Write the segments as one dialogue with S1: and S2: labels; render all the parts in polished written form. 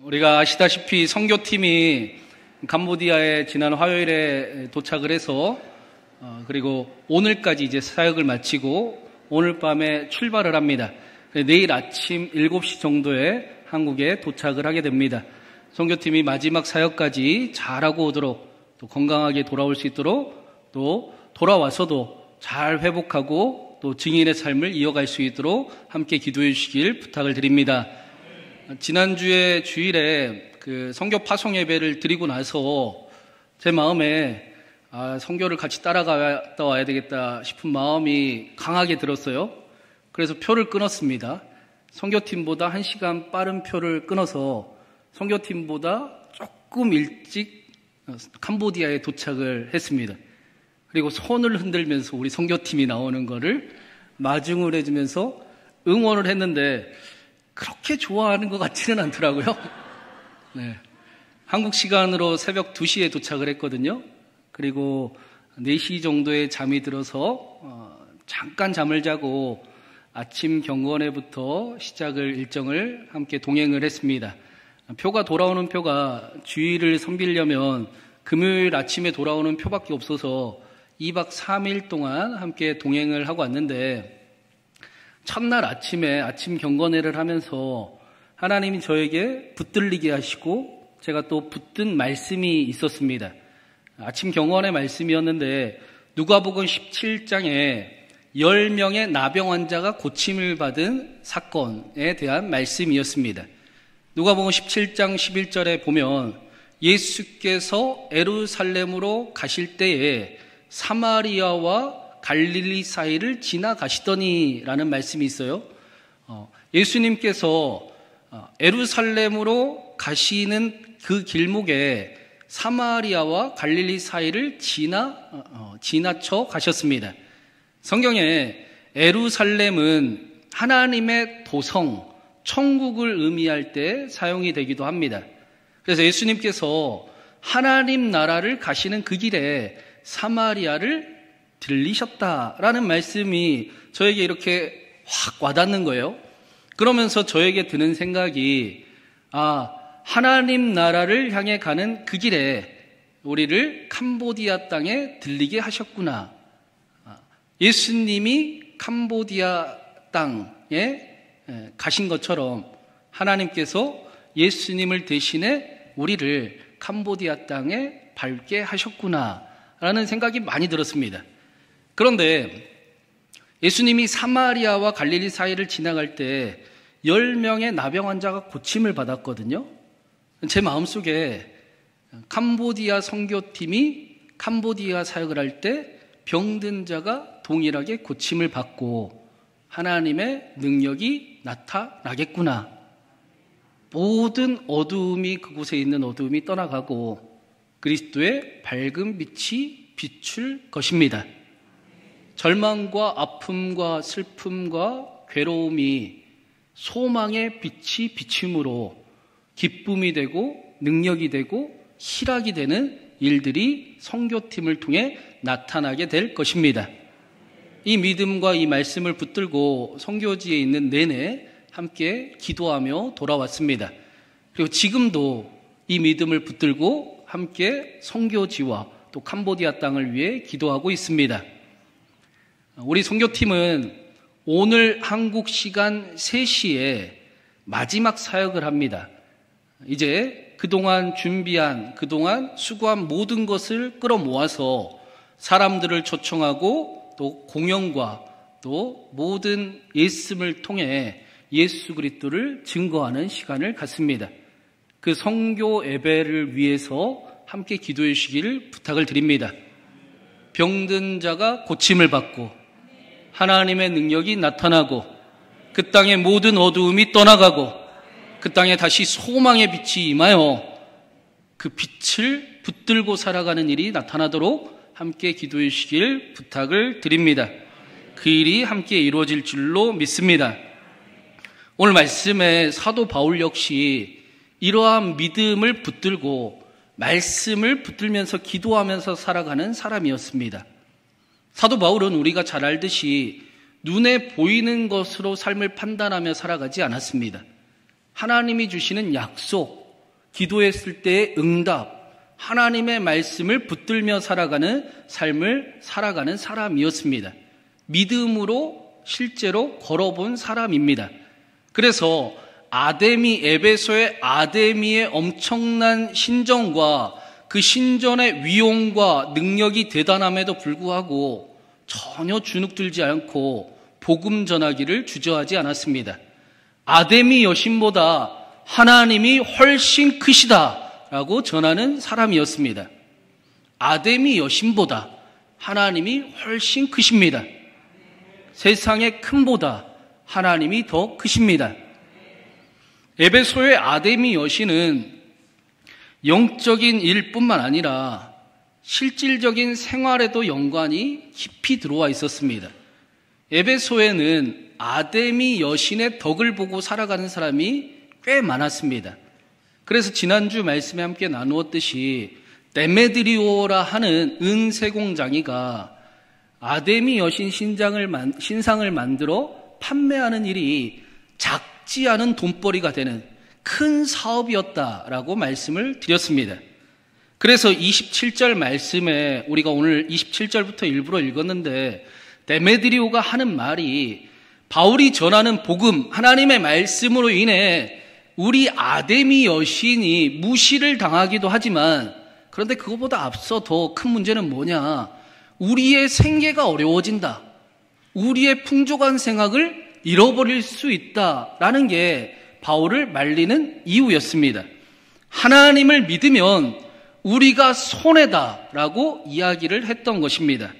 S1: 우리가 아시다시피 선교팀이 캄보디아에 지난 화요일에 도착을 해서 그리고 오늘까지 이제 사역을 마치고 오늘 밤에 출발을 합니다. 내일 아침 7시 정도에 한국에 도착을 하게 됩니다. 선교팀이 마지막 사역까지 잘하고 오도록, 또 건강하게 돌아올 수 있도록, 또 돌아와서도 잘 회복하고 또 증인의 삶을 이어갈 수 있도록 함께 기도해 주시길 부탁을 드립니다. 지난주에 주일에 그 선교 파송 예배를 드리고 나서 제 마음에 선교를 같이 따라갔다 와야 되겠다 싶은 마음이 강하게 들었어요. 그래서 표를 끊었습니다. 선교팀보다 1시간 빠른 표를 끊어서 선교팀보다 조금 일찍 캄보디아에 도착을 했습니다. 그리고 손을 흔들면서 우리 선교팀이 나오는 거를 마중을 해주면서 응원을 했는데 그렇게 좋아하는 것 같지는 않더라고요. 네. 한국 시간으로 새벽 2시에 도착을 했거든요. 그리고 4시 정도에 잠이 들어서 잠깐 잠을 자고 아침 경건회부터 시작을 일정을 함께 동행을 했습니다. 표가 돌아오는 표가 주일을 섬기려면 금요일 아침에 돌아오는 표밖에 없어서 2박 3일 동안 함께 동행을 하고 왔는데 첫날 아침에 아침 경건회를 하면서 하나님이 저에게 붙들리게 하시고 제가 또 붙든 말씀이 있었습니다. 아침 경건회 말씀이었는데 누가복음 17장에 10명의 나병 환자가 고침을 받은 사건에 대한 말씀이었습니다. 누가복음 17장 11절에 보면 예수께서 예루살렘으로 가실 때에 사마리아와 갈릴리 사이를 지나가시더니 라는 말씀이 있어요. 예수님께서 예루살렘으로 가시는 그 길목에 사마리아와 갈릴리 사이를 지나쳐 가셨습니다. 성경에 예루살렘은 하나님의 도성, 천국을 의미할 때 사용이 되기도 합니다. 그래서 예수님께서 하나님 나라를 가시는 그 길에 사마리아를 들리셨다라는 말씀이 저에게 이렇게 확 와닿는 거예요. 그러면서 저에게 드는 생각이 하나님 나라를 향해 가는 그 길에 우리를 캄보디아 땅에 들리게 하셨구나. 예수님이 캄보디아 땅에 가신 것처럼 하나님께서 예수님을 대신해 우리를 캄보디아 땅에 밟게 하셨구나 라는 생각이 많이 들었습니다. 그런데 예수님이 사마리아와 갈릴리 사이를 지나갈 때 10명의 나병 환자가 고침을 받았거든요. 제 마음속에 캄보디아 선교팀이 캄보디아 사역을 할 때 병든 자가 동일하게 고침을 받고 하나님의 능력이 나타나겠구나. 모든 어두움이 그곳에 있는 어두움이 떠나가고 그리스도의 밝은 빛이 비출 것입니다. 절망과 아픔과 슬픔과 괴로움이 소망의 빛이 비춤으로 기쁨이 되고 능력이 되고 희락이 되는 일들이 선교팀을 통해 나타나게 될 것입니다. 이 믿음과 이 말씀을 붙들고 선교지에 있는 내내 함께 기도하며 돌아왔습니다. 그리고 지금도 이 믿음을 붙들고 함께 선교지와 또 캄보디아 땅을 위해 기도하고 있습니다. 우리 선교팀은 오늘 한국 시간 3시에 마지막 사역을 합니다. 이제 그동안 준비한, 그동안 수고한 모든 것을 끌어모아서 사람들을 초청하고 또 공연과 또 모든 예씀을 통해 예수 그리스도를 증거하는 시간을 갖습니다. 그 선교 예배를 위해서 함께 기도해 주시기를 부탁을 드립니다. 병든 자가 고침을 받고 하나님의 능력이 나타나고 그 땅의 모든 어두움이 떠나가고 그 땅에 다시 소망의 빛이 임하여 그 빛을 붙들고 살아가는 일이 나타나도록 함께 기도해 주시길 부탁을 드립니다. 그 일이 함께 이루어질 줄로 믿습니다. 오늘 말씀에 사도 바울 역시 이러한 믿음을 붙들고 말씀을 붙들면서 기도하면서 살아가는 사람이었습니다. 사도 바울은 우리가 잘 알듯이 눈에 보이는 것으로 삶을 판단하며 살아가지 않았습니다. 하나님이 주시는 약속, 기도했을 때의 응답, 하나님의 말씀을 붙들며 살아가는 삶을 살아가는 사람이었습니다. 믿음으로 실제로 걸어본 사람입니다. 그래서 에베소의 아데미의 엄청난 신전과 그 신전의 위용과 능력이 대단함에도 불구하고 전혀 주눅들지 않고 복음 전하기를 주저하지 않았습니다. 아데미 여신보다 하나님이 훨씬 크시다라고 전하는 사람이었습니다. 아데미 여신보다 하나님이 훨씬 크십니다. 세상의 큼보다 하나님이 더 크십니다. 에베소의 아데미 여신은 영적인 일뿐만 아니라 실질적인 생활에도 연관이 깊이 들어와 있었습니다. 에베소에는 아데미 여신의 덕을 보고 살아가는 사람이 꽤 많았습니다. 그래서 지난주 말씀에 함께 나누었듯이 데메드리오라 하는 은세공장이가 아데미 여신 신상을 만들어 판매하는 일이 작지 않은 돈벌이가 되는 큰 사업이었다라고 말씀을 드렸습니다. 그래서 27절 말씀에 우리가 오늘 27절부터 일부러 읽었는데 데메드리오가 하는 말이 바울이 전하는 복음, 하나님의 말씀으로 인해 우리 아데미 여신이 무시를 당하기도 하지만 그런데 그것보다 앞서 더 큰 문제는 뭐냐? 우리의 생계가 어려워진다. 우리의 풍족한 생각을 잃어버릴 수 있다라는 게 바울을 말리는 이유였습니다. 하나님을 믿으면 우리가 손해다라고 이야기를 했던 것입니다.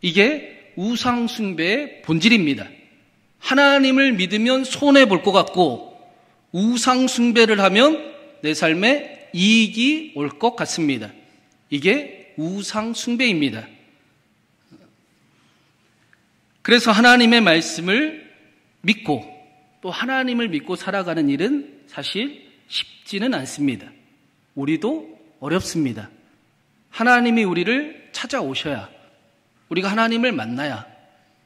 S1: 이게 우상숭배의 본질입니다. 하나님을 믿으면 손해볼 것 같고 우상숭배를 하면 내 삶에 이익이 올 것 같습니다. 이게 우상숭배입니다. 그래서 하나님의 말씀을 믿고 또 하나님을 믿고 살아가는 일은 사실 쉽지는 않습니다. 우리도 어렵습니다. 하나님이 우리를 찾아오셔야, 우리가 하나님을 만나야,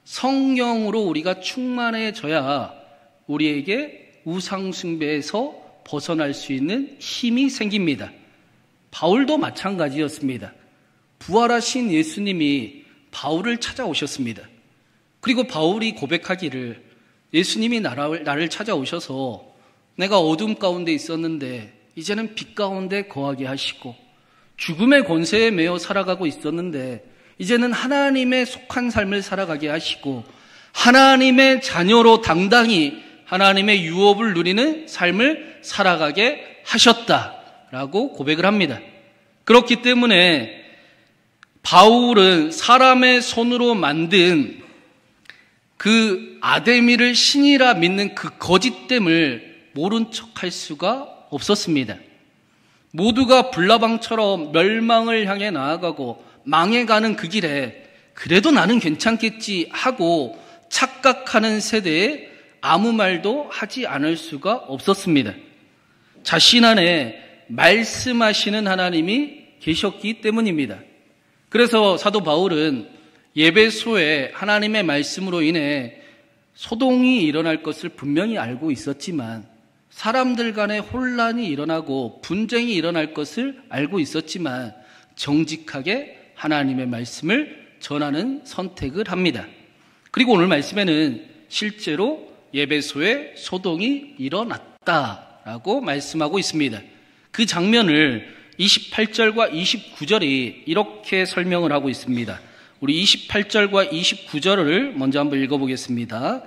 S1: 성령으로 우리가 충만해져야 우리에게 우상숭배에서 벗어날 수 있는 힘이 생깁니다. 바울도 마찬가지였습니다. 부활하신 예수님이 바울을 찾아오셨습니다. 그리고 바울이 고백하기를 예수님이 나를 찾아오셔서 내가 어둠 가운데 있었는데 이제는 빛 가운데 거하게 하시고 죽음의 권세에 매여 살아가고 있었는데 이제는 하나님의 속한 삶을 살아가게 하시고 하나님의 자녀로 당당히 하나님의 유업을 누리는 삶을 살아가게 하셨다라고 고백을 합니다. 그렇기 때문에 바울은 사람의 손으로 만든 그 아데미를 신이라 믿는 그 거짓됨을 모른 척할 수가 없었습니다. 모두가 불나방처럼 멸망을 향해 나아가고 망해가는 그 길에 그래도 나는 괜찮겠지 하고 착각하는 세대에 아무 말도 하지 않을 수가 없었습니다. 자신 안에 말씀하시는 하나님이 계셨기 때문입니다. 그래서 사도 바울은 에베소에 하나님의 말씀으로 인해 소동이 일어날 것을 분명히 알고 있었지만 사람들 간에 혼란이 일어나고 분쟁이 일어날 것을 알고 있었지만 정직하게 하나님의 말씀을 전하는 선택을 합니다. 그리고 오늘 말씀에는 실제로 에베소에 소동이 일어났다라고 말씀하고 있습니다. 그 장면을 28절과 29절이 이렇게 설명을 하고 있습니다. 우리 28절과 29절을 먼저 한번 읽어보겠습니다.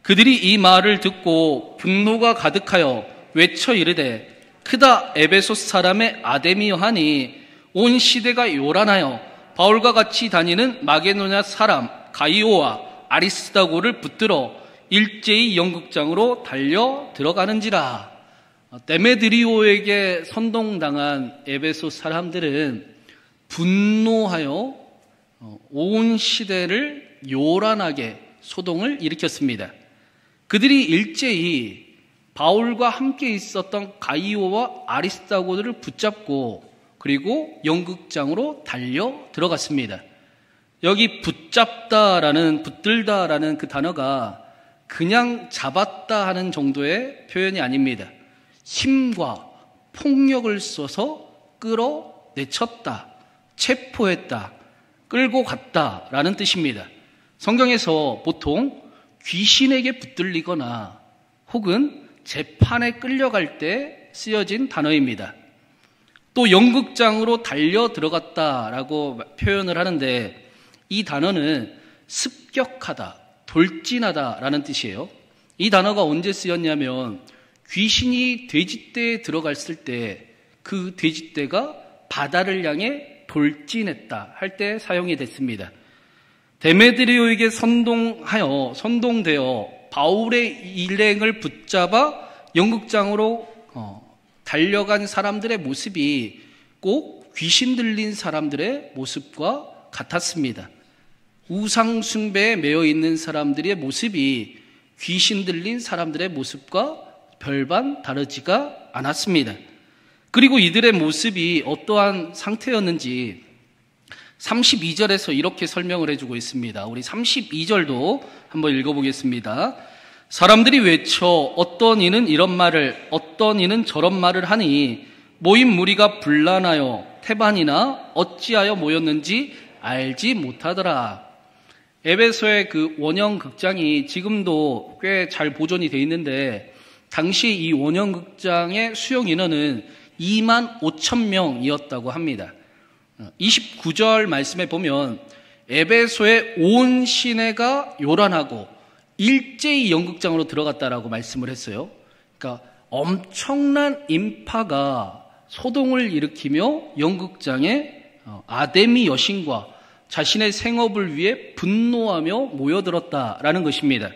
S1: 그들이 이 말을 듣고 분노가 가득하여 외쳐 이르되 크다 에베소 사람의 아데미여 하니 온 시대가 요란하여 바울과 같이 다니는 마게도냐 사람 가이오와 아리스다고를 붙들어 일제히 연극장으로 달려 들어가는지라. 데메드리오에게 선동당한 에베소 사람들은 분노하여 온 시대를 요란하게 소동을 일으켰습니다. 그들이 일제히 바울과 함께 있었던 가이오와 아리스다고를 붙잡고 그리고 연극장으로 달려 들어갔습니다. 여기 붙들다라는 그 단어가 그냥 잡았다 하는 정도의 표현이 아닙니다. 힘과 폭력을 써서 끌어내쳤다, 체포했다, 끌고 갔다라는 뜻입니다. 성경에서 보통 귀신에게 붙들리거나 혹은 재판에 끌려갈 때 쓰여진 단어입니다. 또 연극장으로 달려 들어갔다라고 표현을 하는데 이 단어는 습격하다, 돌진하다라는 뜻이에요. 이 단어가 언제 쓰였냐면 귀신이 돼지떼에 들어갔을 때 그 돼지떼가 바다를 향해 돌진했다 할 때 사용이 됐습니다. 데메드리오에게 선동되어 바울의 일행을 붙잡아 연극장으로 달려간 사람들의 모습이 꼭 귀신 들린 사람들의 모습과 같았습니다. 우상 숭배에 매여 있는 사람들의 모습이 귀신 들린 사람들의 모습과 별반 다르지가 않았습니다. 그리고 이들의 모습이 어떠한 상태였는지 32절에서 이렇게 설명을 해주고 있습니다. 우리 32절도 한번 읽어보겠습니다. 사람들이 외쳐 어떤 이는 이런 말을 어떤 이는 저런 말을 하니 모인 무리가 분란하여 태반이나 어찌하여 모였는지 알지 못하더라. 에베소의 그 원형 극장이 지금도 꽤 잘 보존이 되어 있는데 당시 이 원형 극장의 수용 인원은 2만 5천 명이었다고 합니다. 29절 말씀에 보면 에베소의 온 시내가 요란하고 일제히 연극장으로 들어갔다라고 말씀을 했어요. 그러니까 엄청난 인파가 소동을 일으키며 연극장에 아데미 여신과 자신의 생업을 위해 분노하며 모여들었다라는 것입니다.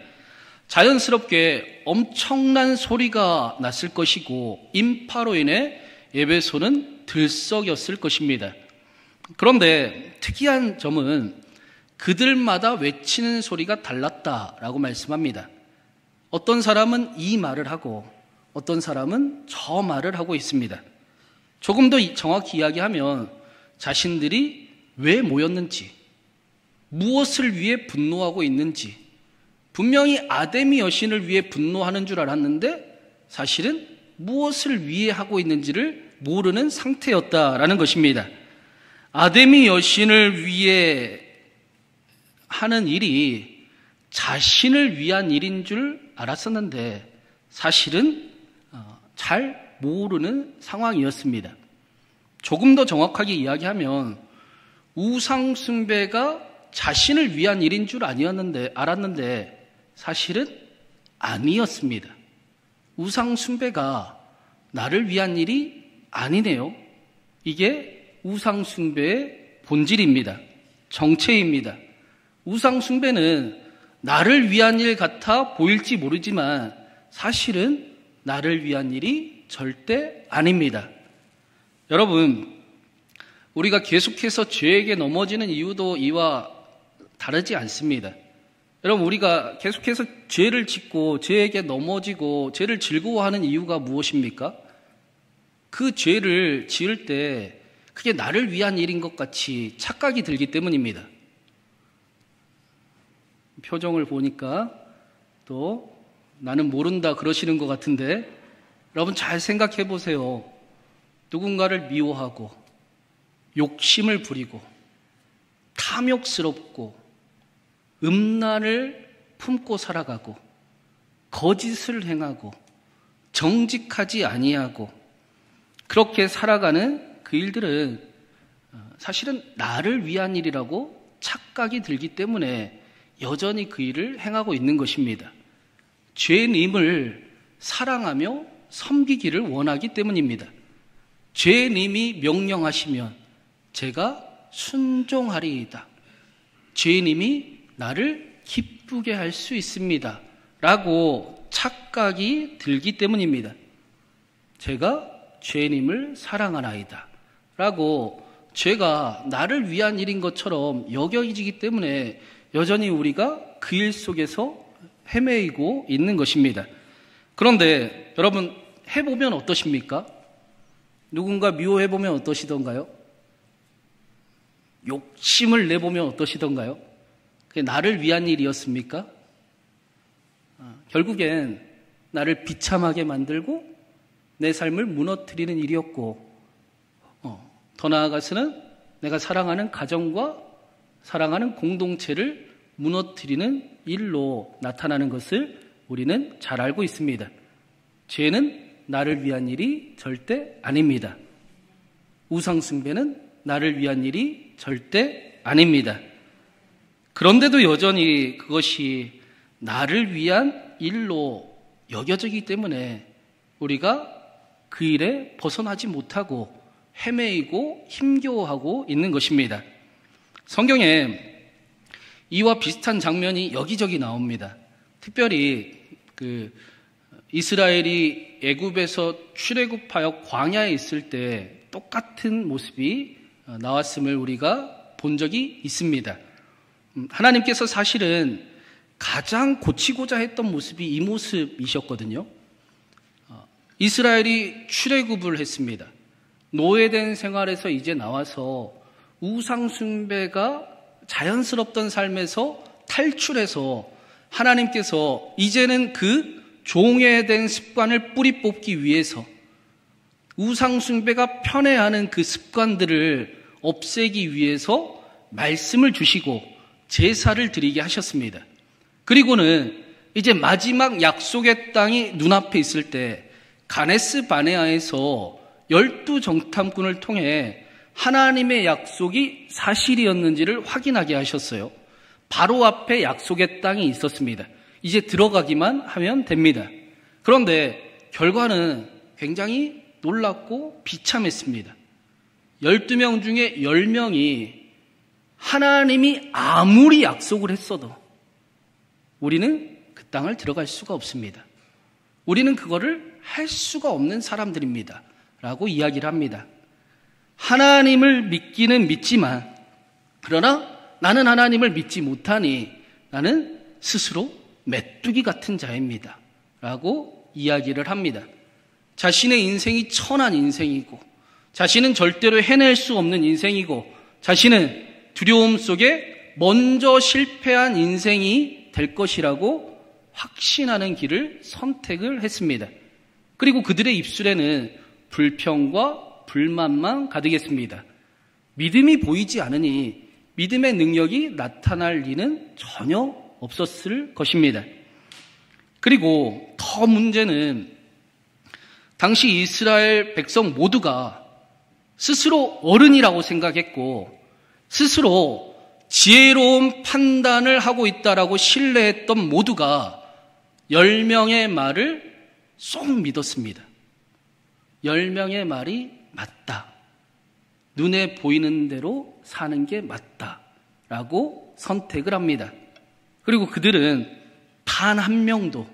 S1: 자연스럽게 엄청난 소리가 났을 것이고 인파로 인해 에베소는 들썩였을 것입니다. 그런데 특이한 점은 그들마다 외치는 소리가 달랐다라고 말씀합니다. 어떤 사람은 이 말을 하고 어떤 사람은 저 말을 하고 있습니다. 조금 더 정확히 이야기하면 자신들이 왜 모였는지, 무엇을 위해 분노하고 있는지, 분명히 아데미 여신을 위해 분노하는 줄 알았는데 사실은 무엇을 위해 하고 있는지를 모르는 상태였다라는 것입니다. 아데미 여신을 위해 하는 일이 자신을 위한 일인 줄 알았었는데 사실은 잘 모르는 상황이었습니다. 조금 더 정확하게 이야기하면 우상 숭배가 자신을 위한 일인 줄 알았는데 사실은 아니었습니다. 우상 숭배가 나를 위한 일이 아니네요. 이게 우상 숭배의 본질입니다. 정체입니다. 우상 숭배는 나를 위한 일 같아 보일지 모르지만 사실은 나를 위한 일이 절대 아닙니다. 여러분, 우리가 계속해서 죄에게 넘어지는 이유도 이와 다르지 않습니다. 여러분, 우리가 계속해서 죄를 짓고 죄에게 넘어지고 죄를 즐거워하는 이유가 무엇입니까? 그 죄를 지을 때 그게 나를 위한 일인 것 같이 착각이 들기 때문입니다. 표정을 보니까 또 나는 모른다 그러시는 것 같은데 여러분 잘 생각해 보세요. 누군가를 미워하고 욕심을 부리고 탐욕스럽고 음란을 품고 살아가고 거짓을 행하고 정직하지 아니하고 그렇게 살아가는 그 일들은 사실은 나를 위한 일이라고 착각이 들기 때문에 여전히 그 일을 행하고 있는 것입니다. 죄님을 사랑하며 섬기기를 원하기 때문입니다. 죄님이 명령하시면 제가 순종하리이다. 죄님이 나를 기쁘게 할 수 있습니다. 라고 착각이 들기 때문입니다. 제가 죄님을 사랑하나이다. 라고 죄가 나를 위한 일인 것처럼 여겨지기 때문에 여전히 우리가 그 일 속에서 헤매이고 있는 것입니다. 그런데 여러분 해보면 어떠십니까? 누군가 미워해보면 어떠시던가요? 욕심을 내보면 어떠시던가요? 그게 나를 위한 결국엔 나를 비참하게 만들고 내 삶을 무너뜨리는 일이었고, 더 나아가서는 내가 사랑하는 가정과 사랑하는 공동체를 무너뜨리는 일로 나타나는 것을 우리는 잘 알고 있습니다. 죄는 나를 위한 일이 절대 아닙니다. 우상숭배는 나를 위한 일이 절대 아닙니다. 그런데도 여전히 그것이 나를 위한 일로 여겨지기 때문에 우리가 그 일에 벗어나지 못하고 헤매이고 힘겨워하고 있는 것입니다. 성경에 이와 비슷한 장면이 여기저기 나옵니다. 특별히 이스라엘이 애굽에서 출애굽하여 광야에 있을 때 똑같은 모습이 나왔음을 우리가 본 적이 있습니다. 하나님께서 사실은 가장 고치고자 했던 모습이 이 모습이셨거든요. 이스라엘이 출애굽을 했습니다. 노예된 생활에서 이제 나와서 우상숭배가 자연스럽던 삶에서 탈출해서 하나님께서 이제는 그 종해된 습관을 뿌리 뽑기 위해서 우상숭배가 편애하는 그 습관들을 없애기 위해서 말씀을 주시고 제사를 드리게 하셨습니다. 그리고는 이제 마지막 약속의 땅이 눈앞에 있을 때 가데스 바네아에서 12정탐꾼을 통해 하나님의 약속이 사실이었는지를 확인하게 하셨어요. 바로 앞에 약속의 땅이 있었습니다. 이제 들어가기만 하면 됩니다. 그런데 결과는 굉장히 놀랍고 비참했습니다. 12명 중에 10명이 하나님이 아무리 약속을 했어도 우리는 그 땅을 들어갈 수가 없습니다. 우리는 그거를 할 수가 없는 사람들입니다. 라고 이야기를 합니다. 하나님을 믿기는 믿지만 그러나 나는 하나님을 믿지 못하니 나는 스스로 메뚜기 같은 자입니다. 라고 이야기를 합니다. 자신의 인생이 천한 인생이고 자신은 절대로 해낼 수 없는 인생이고 자신은 두려움 속에 먼저 실패한 인생이 될 것이라고 확신하는 길을 선택을 했습니다. 그리고 그들의 입술에는 불평과 불만만 가득했습니다. 믿음이 보이지 않으니 믿음의 능력이 나타날 리는 전혀 없었을 것입니다. 그리고 더 문제는 당시 이스라엘 백성 모두가 스스로 어른이라고 생각했고 스스로 지혜로운 판단을 하고 있다라고 신뢰했던 모두가 10명의 말을 쏙 믿었습니다. 10명의 말이 맞다. 눈에 보이는 대로 사는 게 맞다라고 선택을 합니다. 그리고 그들은 단 한 명도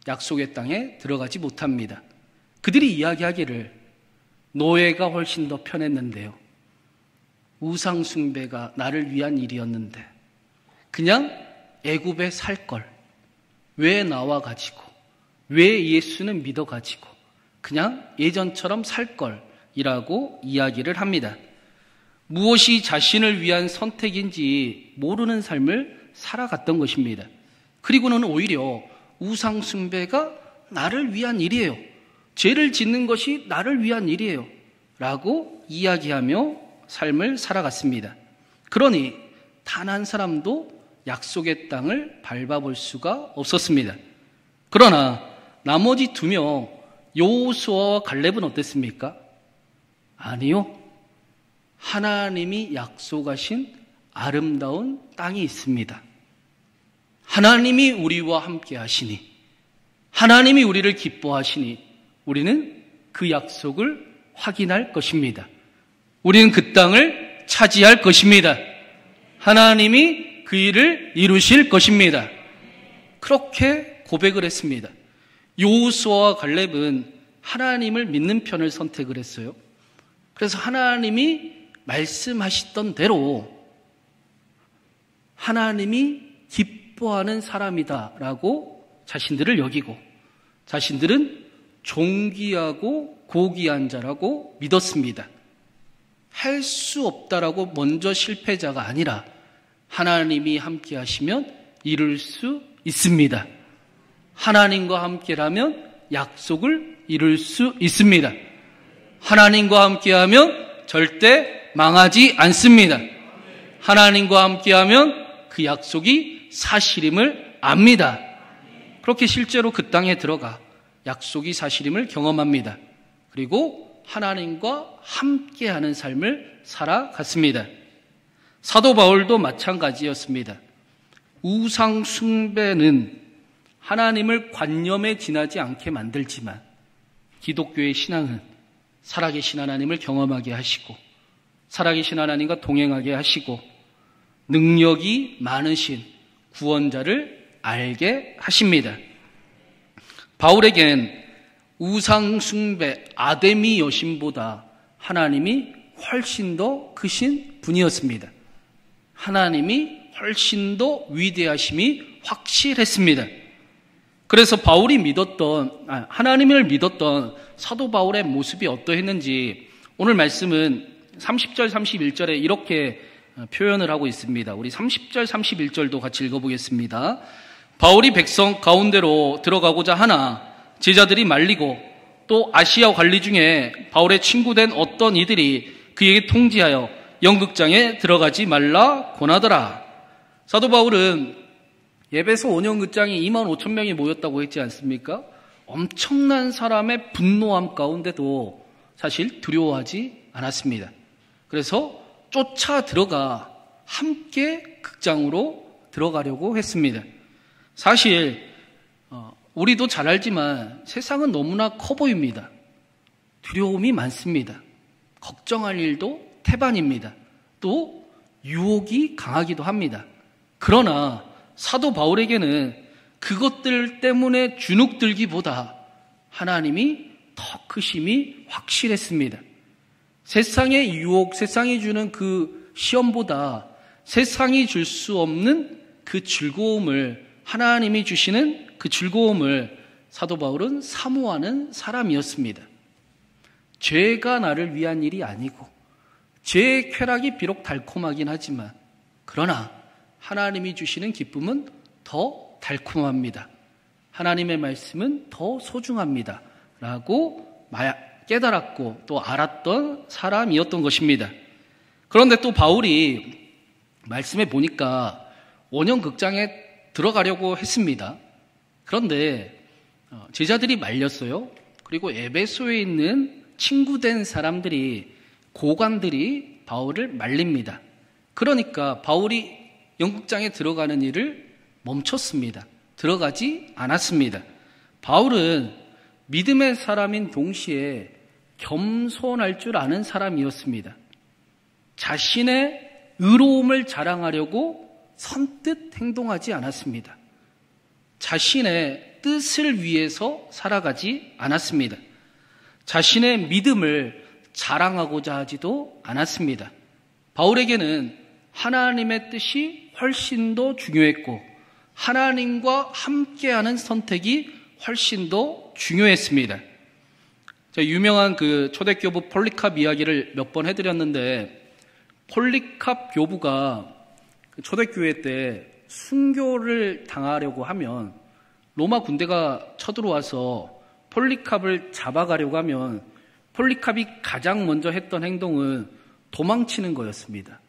S1: 약속의 땅에 들어가지 못합니다. 그들이 이야기하기를 노예가 훨씬 더 편했는데요. 우상숭배가 나를 위한 일이었는데 그냥 애굽에 살 걸. 왜 나와가지고 왜 예수는 믿어가지고 그냥 예전처럼 살 걸이라고 이야기를 합니다. 무엇이 자신을 위한 선택인지 모르는 삶을 살아갔던 것입니다. 그리고는 오히려 우상숭배가 나를 위한 일이에요. 죄를 짓는 것이 나를 위한 일이에요. 라고 이야기하며 삶을 살아갔습니다. 그러니 단 한 사람도 약속의 땅을 밟아볼 수가 없었습니다. 그러나 나머지 2명 여호수아와 갈렙은 어땠습니까? 아니요. 하나님이 약속하신 아름다운 땅이 있습니다. 하나님이 우리와 함께 하시니 하나님이 우리를 기뻐하시니 우리는 그 약속을 확인할 것입니다. 우리는 그 땅을 차지할 것입니다. 하나님이 그 일을 이루실 것입니다. 그렇게 고백을 했습니다. 여호수아와 갈렙은 하나님을 믿는 편을 선택을 했어요. 그래서 하나님이 말씀하시던 대로 하나님이 기뻐하는 사람이다라고 자신들을 여기고 자신들은 존귀하고 고귀한 자라고 믿었습니다. 할 수 없다라고 먼저 실패자가 아니라 하나님이 함께 하시면 이룰 수 있습니다. 하나님과 함께라면 약속을 이룰 수 있습니다. 하나님과 함께하면 절대 망하지 않습니다. 하나님과 함께하면 그 약속이 사실임을 압니다. 그렇게 실제로 그 땅에 들어가 약속이 사실임을 경험합니다. 그리고 하나님과 함께하는 삶을 살아갔습니다. 사도 바울도 마찬가지였습니다. 우상 숭배는 하나님을 관념에 지나지 않게 만들지만 기독교의 신앙은 살아계신 하나님을 경험하게 하시고 살아계신 하나님과 동행하게 하시고 능력이 많으신 구원자를 알게 하십니다. 바울에겐 우상 숭배 아데미 여신보다 하나님이 훨씬 더 크신 분이었습니다. 하나님이 훨씬 더 위대하심이 확실했습니다. 그래서 하나님을 믿었던 사도 바울의 모습이 어떠했는지 오늘 말씀은 30절, 31절에 이렇게 표현을 하고 있습니다. 우리 30절, 31절도 같이 읽어보겠습니다. 바울이 백성 가운데로 들어가고자 하나 제자들이 말리고 또 아시아 관리 중에 바울의 친구된 어떤 이들이 그에게 통지하여 연극장에 들어가지 말라 권하더라. 사도 바울은 에베소 온영극장에 2만 5천 명이 모였다고 했지 않습니까? 엄청난 사람의 분노함 가운데도 사실 두려워하지 않았습니다. 그래서 쫓아 들어가 함께 극장으로 들어가려고 했습니다. 사실 우리도 잘 알지만 세상은 너무나 커 보입니다. 두려움이 많습니다. 걱정할 일도 태반입니다. 또 유혹이 강하기도 합니다. 그러나 사도 바울에게는 그것들 때문에 주눅들기보다 하나님이 더 크심이 확실했습니다. 세상의 유혹, 세상이 주는 그 시험보다 세상이 줄 수 없는 그 즐거움을, 하나님이 주시는 그 즐거움을 사도 바울은 사모하는 사람이었습니다. 죄가 나를 위한 일이 아니고 죄의 쾌락이 비록 달콤하긴 하지만 그러나 하나님이 주시는 기쁨은 더 달콤합니다. 하나님의 말씀은 더 소중합니다. 라고 깨달았고 또 알았던 사람이었던 것입니다. 그런데 또 바울이 말씀해 보니까 원형극장에 들어가려고 했습니다. 그런데 제자들이 말렸어요. 그리고 에베소에 있는 친구된 사람들이, 고관들이 바울을 말립니다. 그러니까 바울이 연극장에 들어가는 일을 멈췄습니다. 들어가지 않았습니다. 바울은 믿음의 사람인 동시에 겸손할 줄 아는 사람이었습니다. 자신의 의로움을 자랑하려고 선뜻 행동하지 않았습니다. 자신의 뜻을 위해서 살아가지 않았습니다. 자신의 믿음을 자랑하고자 하지도 않았습니다. 바울에게는 하나님의 뜻이 훨씬 더 중요했고 하나님과 함께하는 선택이 훨씬 더 중요했습니다. 제가 유명한 그 초대교부 폴리캅 이야기를 몇 번 해드렸는데, 폴리캅 교부가 초대교회 때 순교를 당하려고 하면 로마 군대가 쳐들어와서 폴리캅을 잡아가려고 하면 폴리캅이 가장 먼저 했던 행동은 도망치는 거였습니다.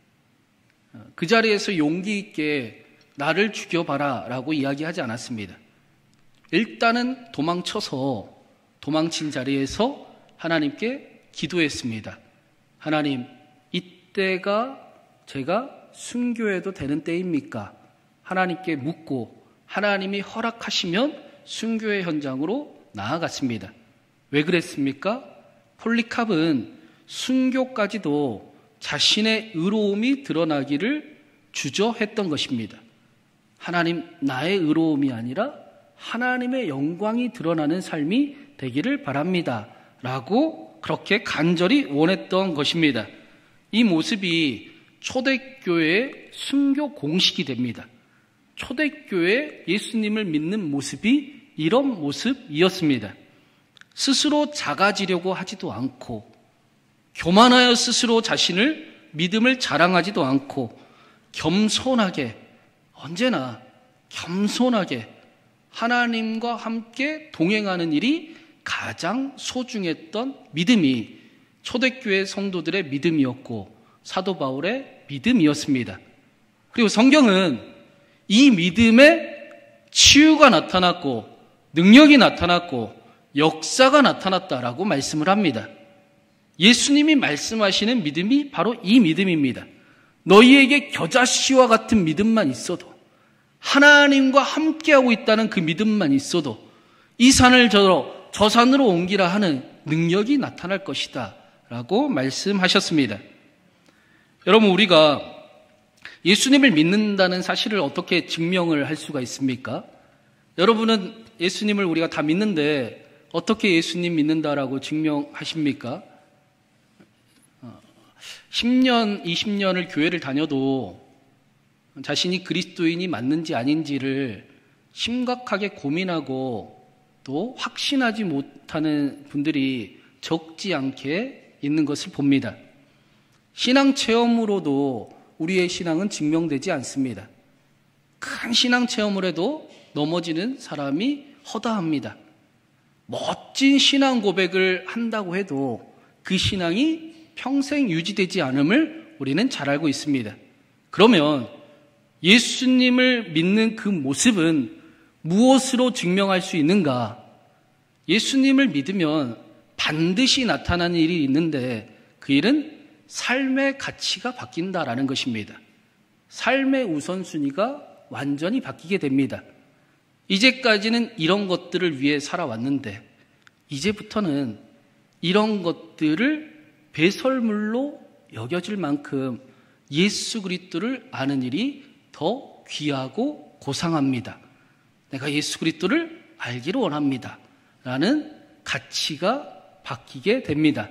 S1: 그 자리에서 용기 있게 나를 죽여봐라 라고 이야기하지 않았습니다. 일단은 도망친 자리에서 하나님께 기도했습니다. 하나님, 이때가 제가 순교해도 되는 때입니까? 하나님께 묻고 하나님이 허락하시면 순교의 현장으로 나아갔습니다. 왜 그랬습니까? 폴리캅은 순교까지도 자신의 의로움이 드러나기를 주저했던 것입니다. 하나님, 나의 의로움이 아니라 하나님의 영광이 드러나는 삶이 되기를 바랍니다. 라고 그렇게 간절히 원했던 것입니다. 이 모습이 초대교회의 순교 공식이 됩니다. 초대교회 예수님을 믿는 모습이 이런 모습이었습니다. 스스로 작아지려고 하지도 않고 교만하여 스스로 자신을 믿음을 자랑하지도 않고 겸손하게, 언제나 겸손하게 하나님과 함께 동행하는 일이 가장 소중했던 믿음이 초대교회 성도들의 믿음이었고 사도 바울의 믿음이었습니다. 그리고 성경은 이 믿음에 치유가 나타났고 능력이 나타났고 역사가 나타났다라고 말씀을 합니다. 예수님이 말씀하시는 믿음이 바로 이 믿음입니다. 너희에게 겨자씨와 같은 믿음만 있어도, 하나님과 함께하고 있다는 그 믿음만 있어도 이 산을 저 산으로 옮기라 하는 능력이 나타날 것이다 라고 말씀하셨습니다. 여러분, 우리가 예수님을 믿는다는 사실을 어떻게 증명을 할 수가 있습니까? 여러분은 예수님을 우리가 다 믿는데 어떻게 예수님 믿는다라고 증명하십니까? 10년, 20년을 교회를 다녀도 자신이 그리스도인이 맞는지 아닌지를 심각하게 고민하고 또 확신하지 못하는 분들이 적지 않게 있는 것을 봅니다. 신앙 체험으로도 우리의 신앙은 증명되지 않습니다. 큰 신앙 체험을 해도 넘어지는 사람이 허다합니다. 멋진 신앙 고백을 한다고 해도 그 신앙이 평생 유지되지 않음을 우리는 잘 알고 있습니다. 그러면 예수님을 믿는 그 모습은 무엇으로 증명할 수 있는가? 예수님을 믿으면 반드시 나타나는 일이 있는데 그 일은 삶의 가치가 바뀐다라는 것입니다. 삶의 우선순위가 완전히 바뀌게 됩니다. 이제까지는 이런 것들을 위해 살아왔는데 이제부터는 이런 것들을 배설물로 여겨질 만큼 예수 그리스도를 아는 일이 더 귀하고 고상합니다. 내가 예수 그리스도를 알기를 원합니다. 라는 가치가 바뀌게 됩니다.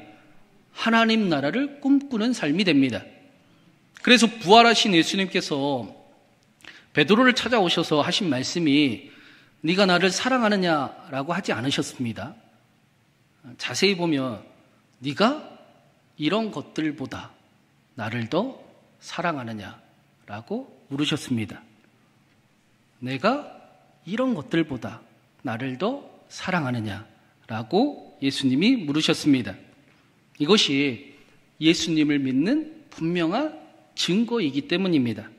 S1: 하나님 나라를 꿈꾸는 삶이 됩니다. 그래서 부활하신 예수님께서 베드로를 찾아오셔서 하신 말씀이 네가 나를 사랑하느냐라고 하지 않으셨습니다. 자세히 보면 네가 이런 것들보다 나를 더 사랑하느냐라고 물으셨습니다. 내가 이런 것들보다 나를 더 사랑하느냐라고 예수님이 물으셨습니다. 이것이 예수님을 믿는 분명한 증거이기 때문입니다.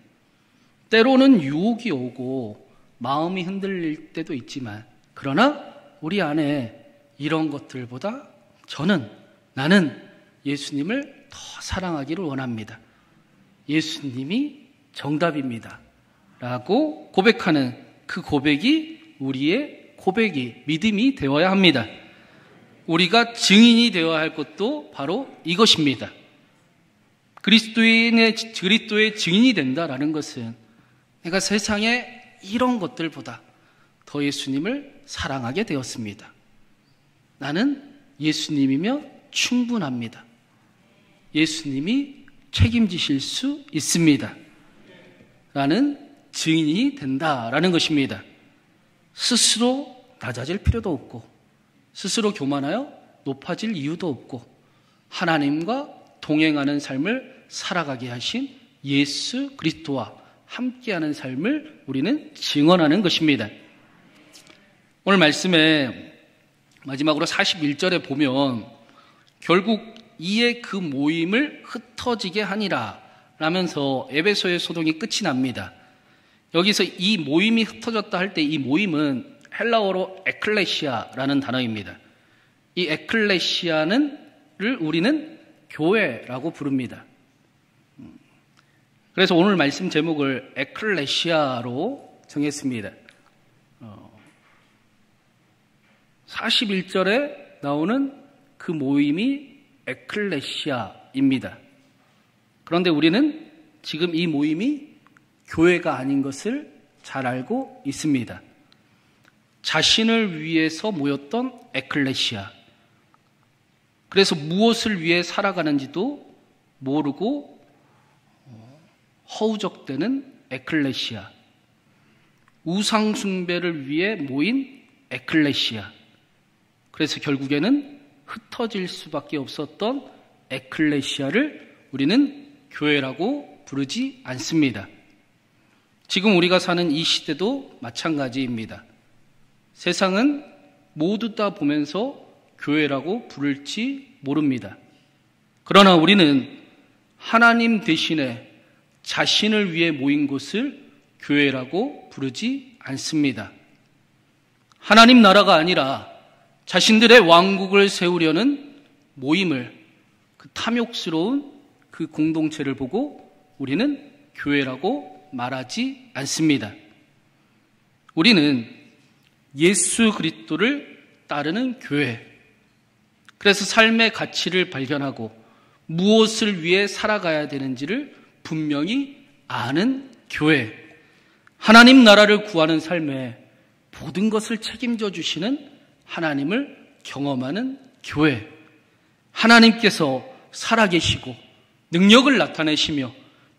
S1: 때로는 유혹이 오고 마음이 흔들릴 때도 있지만 그러나 우리 안에 이런 것들보다 나는 예수님을 더 사랑하기를 원합니다. 예수님이 정답입니다. 라고 고백하는 그 고백이 우리의 고백이 믿음이 되어야 합니다. 우리가 증인이 되어야 할 것도 바로 이것입니다. 그리스도의 증인이 된다라는 것은 내가 세상에 이런 것들보다 더 예수님을 사랑하게 되었습니다. 나는 예수님이면 충분합니다. 예수님이 책임지실 수 있습니다. 라는 증인이 된다라는 것입니다. 스스로 낮아질 필요도 없고 스스로 교만하여 높아질 이유도 없고 하나님과 동행하는 삶을 살아가게 하신 예수 그리스도와 함께하는 삶을 우리는 증언하는 것입니다. 오늘 말씀에 마지막으로 41절에 보면 결국 이에 그 모임을 흩어지게 하니라 라면서 에베소의 소동이 끝이 납니다. 여기서 이 모임이 흩어졌다 할 때 이 모임은 헬라어로 에클레시아라는 단어입니다. 이 에클레시아를 우리는 교회라고 부릅니다. 그래서 오늘 말씀 제목을 에클레시아로 정했습니다. 41절에 나오는 그 모임이 에클레시아입니다. 그런데 우리는 지금 이 모임이 교회가 아닌 것을 잘 알고 있습니다. 자신을 위해서 모였던 에클레시아. 그래서 무엇을 위해 살아가는지도 모르고 허우적대는 에클레시아. 우상 숭배를 위해 모인 에클레시아. 그래서 결국에는 흩어질 수밖에 없었던 에클레시아를 우리는 교회라고 부르지 않습니다. 지금 우리가 사는 이 시대도 마찬가지입니다. 세상은 모두 다 보면서 교회라고 부를지 모릅니다. 그러나 우리는 하나님 대신에 자신을 위해 모인 곳을 교회라고 부르지 않습니다. 하나님 나라가 아니라 자신들의 왕국을 세우려는 모임을, 그 탐욕스러운 그 공동체를 보고 우리는 교회라고 말하지 않습니다. 우리는 예수 그리스도를 따르는 교회, 그래서 삶의 가치를 발견하고 무엇을 위해 살아가야 되는지를 분명히 아는 교회, 하나님 나라를 구하는 삶에 모든 것을 책임져 주시는 하나님을 경험하는 교회, 하나님께서 살아계시고 능력을 나타내시며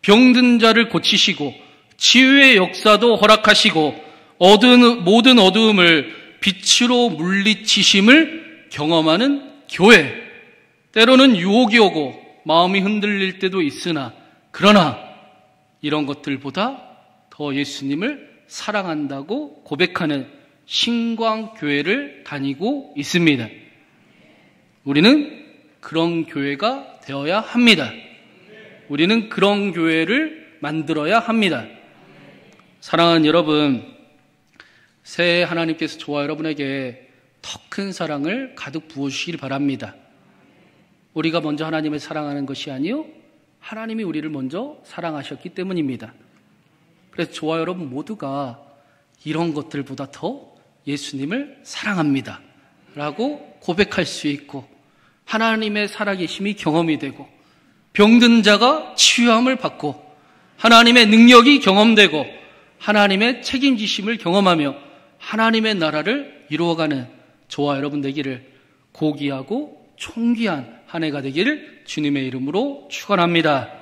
S1: 병든 자를 고치시고 치유의 역사도 허락하시고 모든 어두움을 빛으로 물리치심을 경험하는 교회, 때로는 유혹이 오고 마음이 흔들릴 때도 있으나 그러나 이런 것들보다 더 예수님을 사랑한다고 고백하는 신광교회를 다니고 있습니다. 우리는 그런 교회가 되어야 합니다. 우리는 그런 교회를 만들어야 합니다. 사랑하는 여러분, 새해 하나님께서 저와 여러분에게 더 큰 사랑을 가득 부어주시길 바랍니다. 우리가 먼저 하나님을 사랑하는 것이 아니요, 하나님이 우리를 먼저 사랑하셨기 때문입니다. 그래서 저와 여러분 모두가 이런 것들보다 더 예수님을 사랑합니다 라고 고백할 수 있고, 하나님의 살아계심이 경험이 되고 병든 자가 치유함을 받고 하나님의 능력이 경험되고 하나님의 책임지심을 경험하며 하나님의 나라를 이루어가는 저와 여러분 되기를 고귀하고 존귀한 한 해가 되기를 주님의 이름으로 축원합니다.